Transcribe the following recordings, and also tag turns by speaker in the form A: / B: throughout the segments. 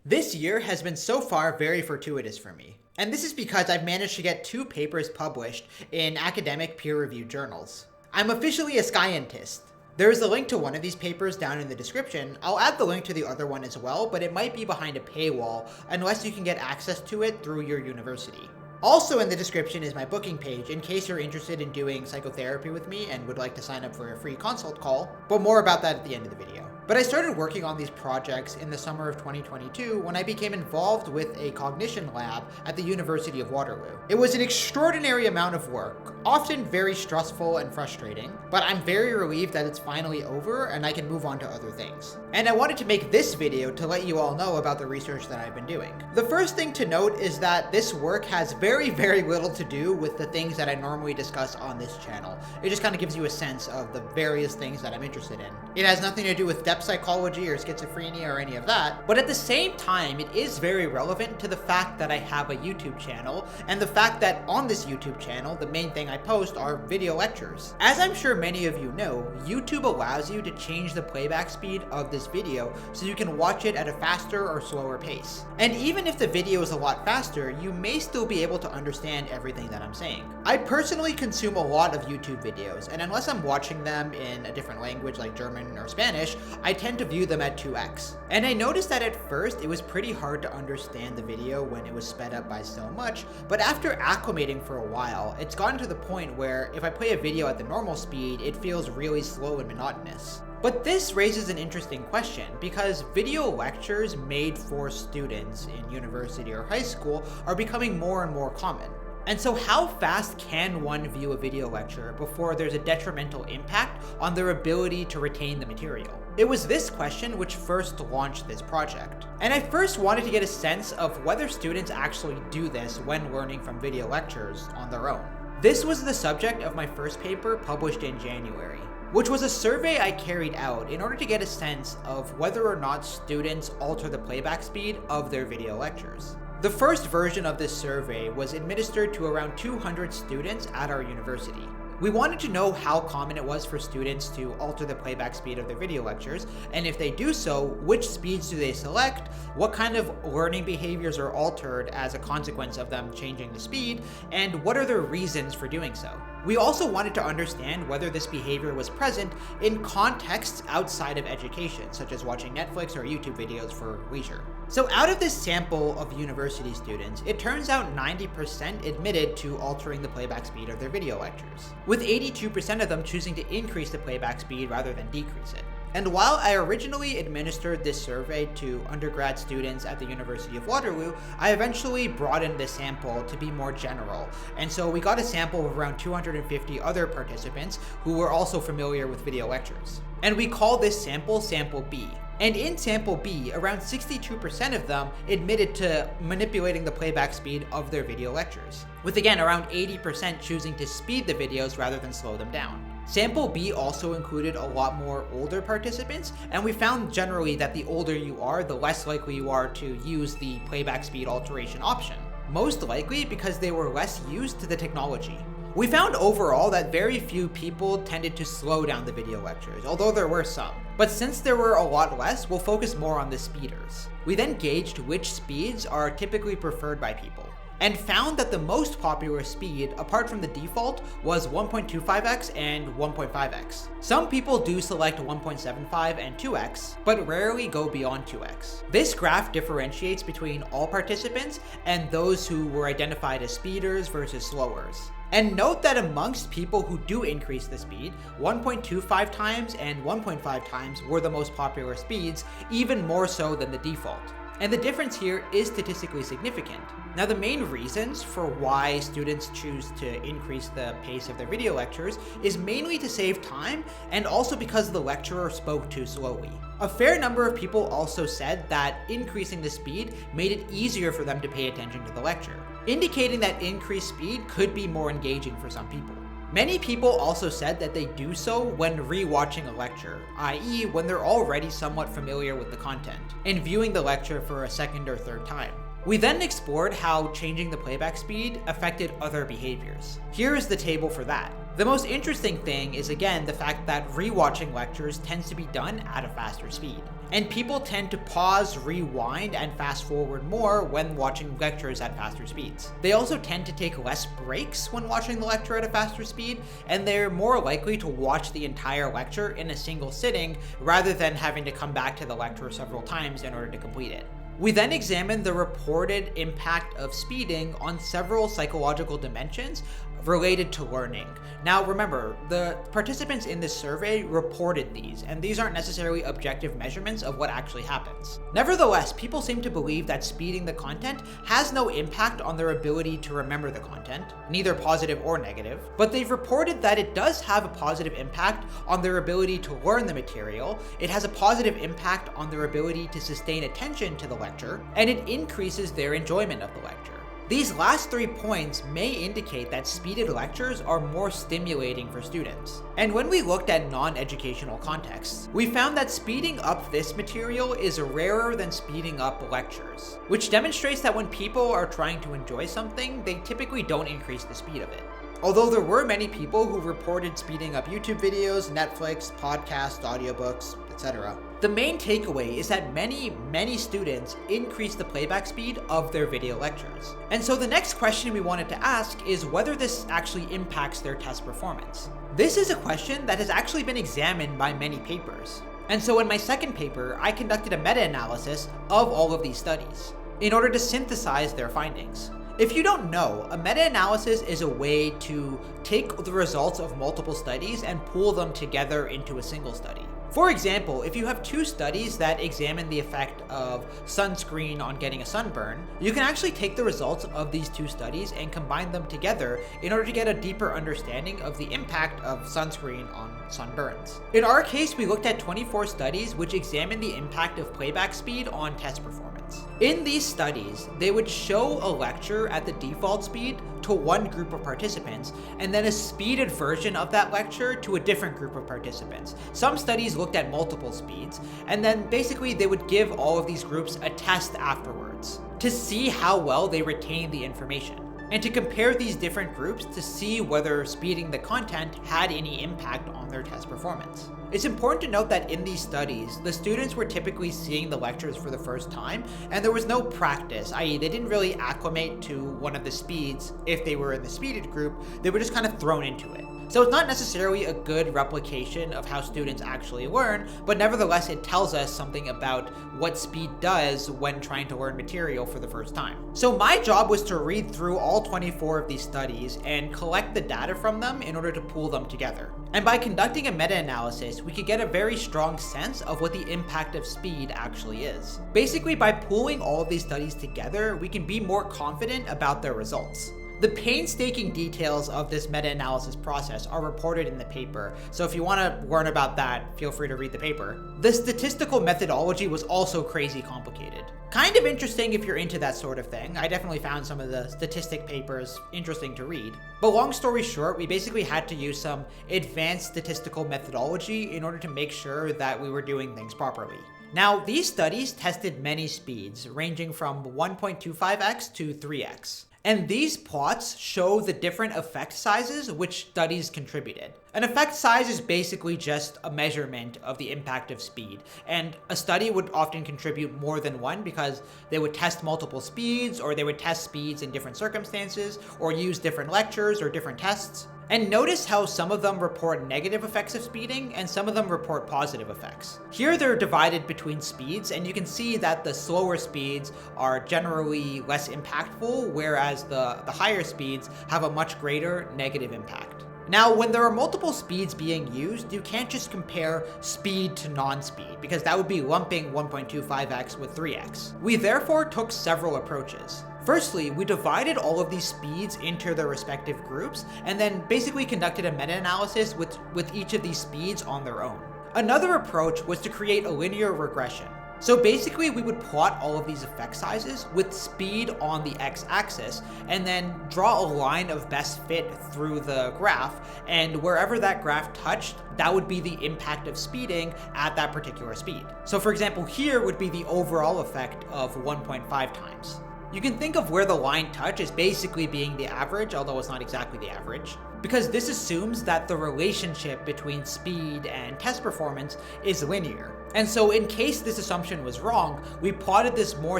A: This year has been so far very fortuitous for me, and this is because I've managed to get 2 papers published in academic peer-reviewed journals. I'm officially a scientist. There is a link to one of these papers down in the description. I'll add the link to the other one as well, but it might be behind a paywall unless you can get access to it through your university. Also in the description is my booking page in case you're interested in doing psychotherapy with me and would like to sign up for a free consult call, but more about that at the end of the video. But I started working on these projects in the summer of 2022 when I became involved with a cognition lab at the University of Waterloo. It was an extraordinary amount of work, often very stressful and frustrating, but I'm very relieved that it's finally over and I can move on to other things. And I wanted to make this video to let you all know about the research that I've been doing. The first thing to note is that this work has very little to do with the things that I normally discuss on this channel. It just kind of gives you a sense of the various things that I'm interested in. It has nothing to do with depth psychology or schizophrenia or any of that, but at the same time, it is very relevant to the fact that I have a YouTube channel and the fact that on this YouTube channel, the main thing I post are video lectures. As I'm sure many of you know, YouTube allows you to change the playback speed of this video so you can watch it at a faster or slower pace. And even if the video is a lot faster, you may still be able to understand everything that I'm saying. I personally consume a lot of YouTube videos, and unless I'm watching them in a different language like German or Spanish, I tend to view them at 2x. And I noticed that at first it was pretty hard to understand the video when it was sped up by so much, but after acclimating for a while, it's gotten to the point where if I play a video at the normal speed, it feels really slow and monotonous. But this raises an interesting question, because video lectures made for students in university or high school are becoming more and more common. And so how fast can one view a video lecture before there's a detrimental impact on their ability to retain the material? It was this question which first launched this project. And I first wanted to get a sense of whether students actually do this when learning from video lectures on their own. This was the subject of my first paper published in January, which was a survey I carried out in order to get a sense of whether or not students alter the playback speed of their video lectures. The first version of this survey was administered to around 200 students at our university. We wanted to know how common it was for students to alter the playback speed of their video lectures, and if they do so, which speeds do they select, what kind of learning behaviors are altered as a consequence of them changing the speed, and what are their reasons for doing so. We also wanted to understand whether this behavior was present in contexts outside of education, such as watching Netflix or YouTube videos for leisure. So out of this sample of university students, it turns out 90% admitted to altering the playback speed of their video lectures, with 82% of them choosing to increase the playback speed rather than decrease it. And while I originally administered this survey to undergrad students at the University of Waterloo, I eventually broadened the sample to be more general. And so we got a sample of around 250 other participants who were also familiar with video lectures. And we call this sample Sample B. And in Sample B, around 62% of them admitted to manipulating the playback speed of their video lectures, with again around 80% choosing to speed the videos rather than slow them down. Sample B also included a lot more older participants, and we found generally that the older you are, the less likely you are to use the playback speed alteration option. Most likely because they were less used to the technology. We found overall that very few people tended to slow down the video lectures, although there were some. But since there were a lot less, we'll focus more on the speeders. We then gauged which speeds are typically preferred by people, and found that the most popular speed, apart from the default, was 1.25x and 1.5x. Some people do select 1.75 and 2x, but rarely go beyond 2x. This graph differentiates between all participants and those who were identified as speeders versus slowers. And note that amongst people who do increase the speed, 1.25 times and 1.5 times were the most popular speeds, even more so than the default. And the difference here is statistically significant. Now, the main reasons for why students choose to increase the pace of their video lectures is mainly to save time and also because the lecturer spoke too slowly. A fair number of people also said that increasing the speed made it easier for them to pay attention to the lecture, indicating that increased speed could be more engaging for some people. Many people also said that they do so when rewatching a lecture, i.e. when they're already somewhat familiar with the content, and viewing the lecture for a second or third time. We then explored how changing the playback speed affected other behaviors. Here is the table for that. The most interesting thing is again the fact that rewatching lectures tends to be done at a faster speed. And people tend to pause, rewind, and fast forward more when watching lectures at faster speeds. They also tend to take less breaks when watching the lecture at a faster speed, and they're more likely to watch the entire lecture in a single sitting rather than having to come back to the lecture several times in order to complete it. We then examined the reported impact of speeding on several psychological dimensions related to learning. Now remember, the participants in this survey reported these, and these aren't necessarily objective measurements of what actually happens. Nevertheless, people seem to believe that speeding the content has no impact on their ability to remember the content, neither positive or negative, but they've reported that it does have a positive impact on their ability to learn the material, it has a positive impact on their ability to sustain attention to the lecture, and it increases their enjoyment of the lecture. These last 3 points may indicate that speeded lectures are more stimulating for students. And when we looked at non-educational contexts, we found that speeding up this material is rarer than speeding up lectures, which demonstrates that when people are trying to enjoy something, they typically don't increase the speed of it. Although there were many people who reported speeding up YouTube videos, Netflix, podcasts, audiobooks, etc. The main takeaway is that many students increase the playback speed of their video lectures. And so the next question we wanted to ask is whether this actually impacts their test performance. This is a question that has actually been examined by many papers. And so in my second paper, I conducted a meta-analysis of all of these studies in order to synthesize their findings. If you don't know, a meta-analysis is a way to take the results of multiple studies and pool them together into a single study. For example, if you have 2 studies that examine the effect of sunscreen on getting a sunburn, you can actually take the results of these 2 studies and combine them together in order to get a deeper understanding of the impact of sunscreen on sunburns. In our case, we looked at 24 studies which examined the impact of playback speed on test performance. In these studies, they would show a lecture at the default speed to one group of participants, and then a speeded version of that lecture to a different group of participants. Some studies looked at multiple speeds, and then basically they would give all of these groups a test afterwards to see how well they retain the information, and to compare these different groups to see whether speeding the content had any impact on their test performance. It's important to note that in these studies, the students were typically seeing the lectures for the first time, and there was no practice, i.e. they didn't really acclimate to one of the speeds if they were in the speeded group, they were just kind of thrown into it. So it's not necessarily a good replication of how students actually learn, but nevertheless it tells us something about what speed does when trying to learn material for the first time. So my job was to read through all 24 of these studies and collect the data from them in order to pool them together. And by conducting a meta-analysis, we could get a very strong sense of what the impact of speed actually is. Basically, by pooling all of these studies together, we can be more confident about their results. The painstaking details of this meta-analysis process are reported in the paper, so if you want to learn about that, feel free to read the paper. The statistical methodology was also crazy complicated. Kind of interesting if you're into that sort of thing. I definitely found some of the statistic papers interesting to read. But long story short, we basically had to use some advanced statistical methodology in order to make sure that we were doing things properly. Now, these studies tested many speeds, ranging from 1.25x to 3x. And these plots show the different effect sizes which studies contributed. An effect size is basically just a measurement of the impact of speed, and a study would often contribute more than one because they would test multiple speeds, or they would test speeds in different circumstances, or use different lectures or different tests. And notice how some of them report negative effects of speeding and some of them report positive effects. Here they're divided between speeds, and you can see that the slower speeds are generally less impactful, whereas the higher speeds have a much greater negative impact. Now, when there are multiple speeds being used, you can't just compare speed to non-speed, because that would be lumping 1.25x with 3x. We therefore took several approaches. Firstly, we divided all of these speeds into their respective groups, and then basically conducted a meta-analysis with each of these speeds on their own. Another approach was to create a linear regression. So basically, we would plot all of these effect sizes with speed on the x-axis, and then draw a line of best fit through the graph, and wherever that graph touched, that would be the impact of speeding at that particular speed. So for example, here would be the overall effect of 1.5 times. You can think of where the line touch as basically being the average, although it's not exactly the average, because this assumes that the relationship between speed and test performance is linear. And so in case this assumption was wrong, we plotted this more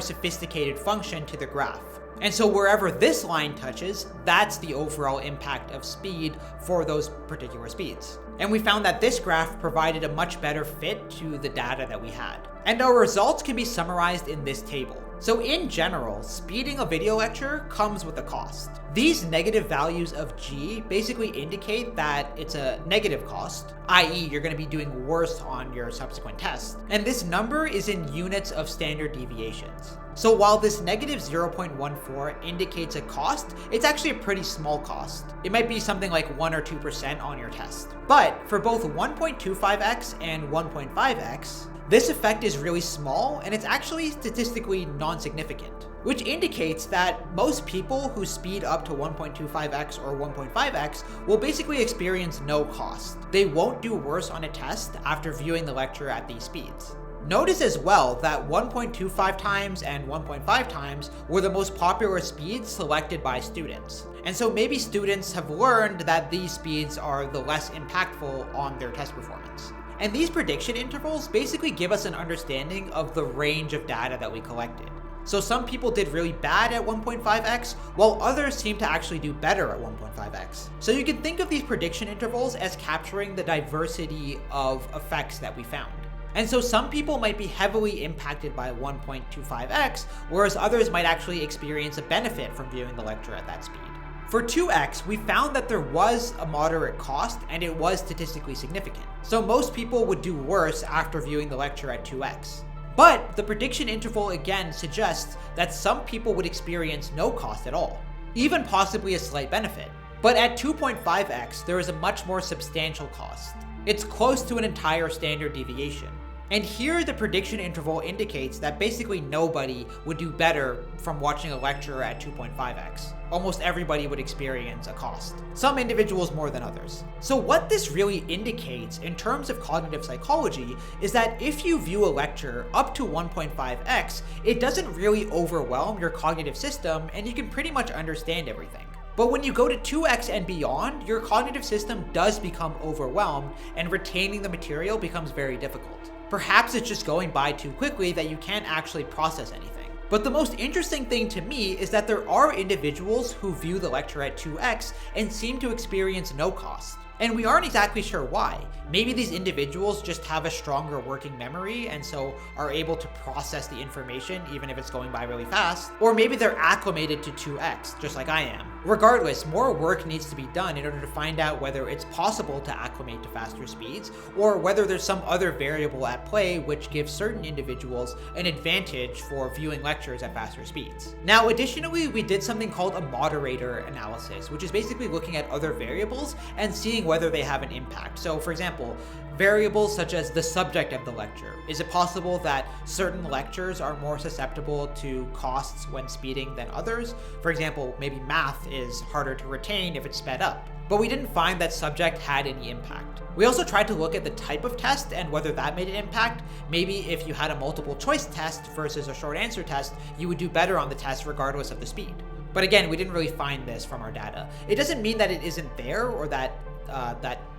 A: sophisticated function to the graph. And so wherever this line touches, that's the overall impact of speed for those particular speeds. And we found that this graph provided a much better fit to the data that we had. And our results can be summarized in this table. So in general, speeding a video lecture comes with a cost. These negative values of G basically indicate that it's a negative cost, i.e. you're going to be doing worse on your subsequent tests. And this number is in units of standard deviations. So while this negative 0.14 indicates a cost, it's actually a pretty small cost. It might be something like 1 or 2% on your test. But for both 1.25x and 1.5x, this effect is really small and it's actually statistically non-significant, which indicates that most people who speed up to 1.25x or 1.5x will basically experience no cost. They won't do worse on a test after viewing the lecture at these speeds. Notice as well that 1.25 times and 1.5 times were the most popular speeds selected by students. And so maybe students have learned that these speeds are the less impactful on their test performance. And these prediction intervals basically give us an understanding of the range of data that we collected. So some people did really bad at 1.5x, while others seem to actually do better at 1.5x. So you can think of these prediction intervals as capturing the diversity of effects that we found. And so some people might be heavily impacted by 1.25x, whereas others might actually experience a benefit from viewing the lecture at that speed. For 2x, we found that there was a moderate cost and it was statistically significant. So most people would do worse after viewing the lecture at 2x. But the prediction interval again suggests that some people would experience no cost at all, even possibly a slight benefit. But at 2.5x, there is a much more substantial cost. It's close to an entire standard deviation. And here the prediction interval indicates that basically nobody would do better from watching a lecture at 2.5x. Almost everybody would experience a cost. Some individuals more than others. So what this really indicates in terms of cognitive psychology is that if you view a lecture up to 1.5x, it doesn't really overwhelm your cognitive system and you can pretty much understand everything. But when you go to 2x and beyond, your cognitive system does become overwhelmed and retaining the material becomes very difficult. Perhaps it's just going by too quickly that you can't actually process anything. But the most interesting thing to me is that there are individuals who view the lecture at 2x and seem to experience no cost. And we aren't exactly sure why. Maybe these individuals just have a stronger working memory and so are able to process the information even if it's going by really fast. Or maybe they're acclimated to 2x, just like I am. Regardless, more work needs to be done in order to find out whether it's possible to acclimate to faster speeds or whether there's some other variable at play which gives certain individuals an advantage for viewing lectures at faster speeds. Now, additionally, we did something called a moderator analysis, which is basically looking at other variables and seeing whether they have an impact. So for example, variables such as the subject of the lecture. Is it possible that certain lectures are more susceptible to costs when speeding than others? For example, maybe math is harder to retain if it's sped up. But we didn't find that subject had any impact. We also tried to look at the type of test and whether that made an impact. Maybe if you had a multiple choice test versus a short answer test, you would do better on the test regardless of the speed. But again, we didn't really find this from our data. It doesn't mean that it isn't there or that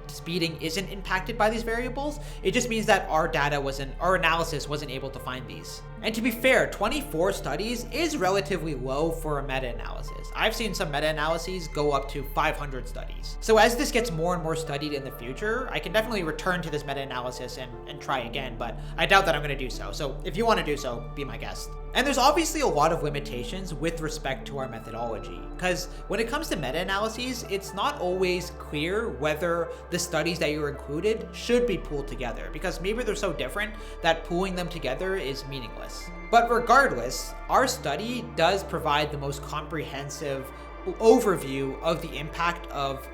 A: speeding isn't impacted by these variables. It just means that our analysis wasn't able to find these. And to be fair, 24 studies is relatively low for a meta-analysis. I've seen some meta-analyses go up to 500 studies. So as this gets more and more studied in the future, I can definitely return to this meta-analysis and try again, but I doubt that I'm going to do so. So if you want to do so, be my guest. And there's obviously a lot of limitations with respect to our methodology, because when it comes to meta-analyses, it's not always clear whether the studies that you included should be pooled together, because maybe they're so different that pooling them together is meaningless. But regardless, our study does provide the most comprehensive overview of the impact of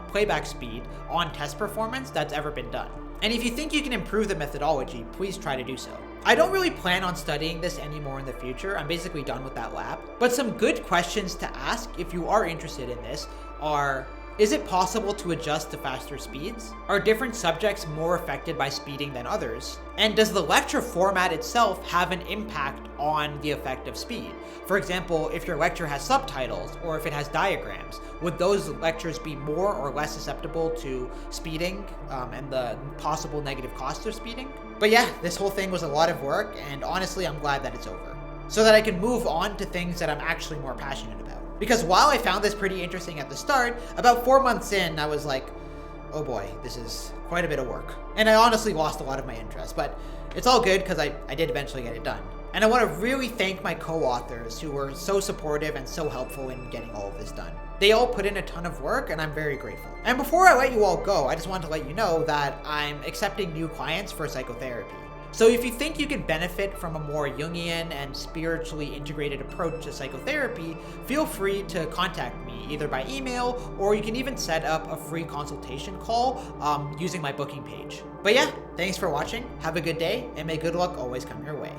A: playback speed on test performance that's ever been done. And if you think you can improve the methodology, please try to do so. I don't really plan on studying this anymore in the future. I'm basically done with that lab. But some good questions to ask if you are interested in this are, Is it possible to adjust to faster speeds? Are different subjects more affected by speeding than others? And does the lecture format itself have an impact on the effect of speed? For example, if your lecture has subtitles or if it has diagrams, would those lectures be more or less susceptible to speeding and the possible negative costs of speeding? But yeah, this whole thing was a lot of work, and honestly, I'm glad that it's over, so that I can move on to things that I'm actually more passionate about. Because while I found this pretty interesting at the start, about 4 months in, I was like, oh boy, this is quite a bit of work. And I honestly lost a lot of my interest, but it's all good because I did eventually get it done. And I want to really thank my co-authors who were so supportive and so helpful in getting all of this done. They all put in a ton of work, and I'm very grateful. And before I let you all go, I just want to let you know that I'm accepting new clients for psychotherapy. So if you think you could benefit from a more Jungian and spiritually integrated approach to psychotherapy, feel free to contact me either by email, or you can even set up a free consultation call using my booking page. But yeah, thanks for watching, have a good day, and may good luck always come your way.